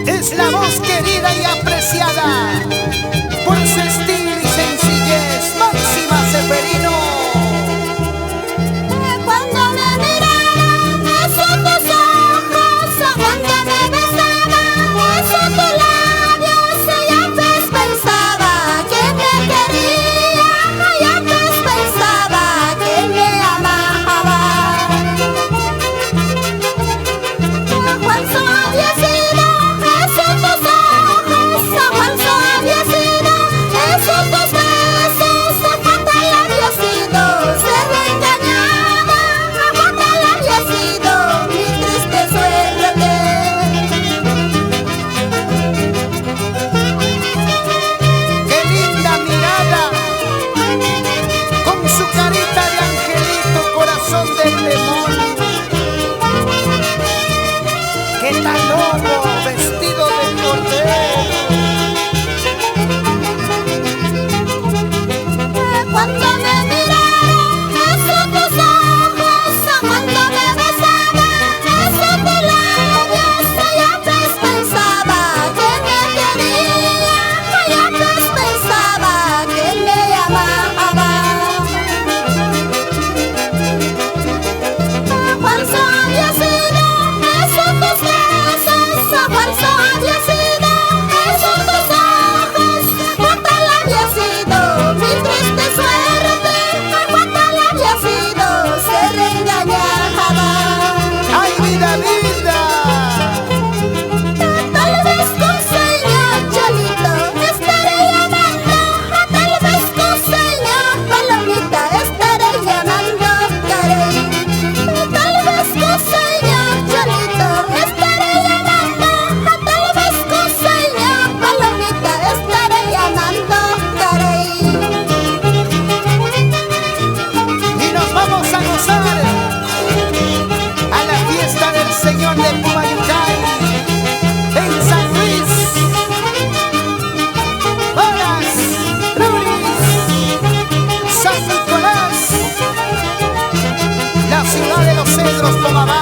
Es la voz querida y apreciada por su estilo y sencillez, Máxima Seferino. Cuando me miraban esos tus ojos, cuando me besaban esos tus labios, yo antes pensaba que me quería, yo antes pensaba que me amaba. Cuán suavecito esos tus ojos, cuán suavecito esos tus besos, cuánta labiosito se reengañaba, cuánta labiosito mi triste suerte. ¡Qué linda mirada! Con su carita de angelito, corazón del demonio. ¡Qué tal lobo vestido de cordero! Cuando me miraron esos tus ojos, cuando me besaban esos tus labios, yo antes pensaba que me quería, yo antes pensaba que me amaba. Cuán suavecito esos tus besos, cuán suavecito esos tus ojos, cuánta labiosito mi triste suerte, cuánta labiosito se reengañaba. ¡Ay, vida, vida! Tal vez con señas, Cholito, estaré llamando, tal vez con señas, Palomita, estaré llamando, caray. Tal vez con señas, Cholito, estaré llamando, tal vez con señas, Palomita, estaré llamando, caray. Y nos vamos a gozar a la fiesta del Señor de Pumayucay en San Luis. Bolas, Ruris, San Nicolás, la ciudad de los cedros, Pomabamba.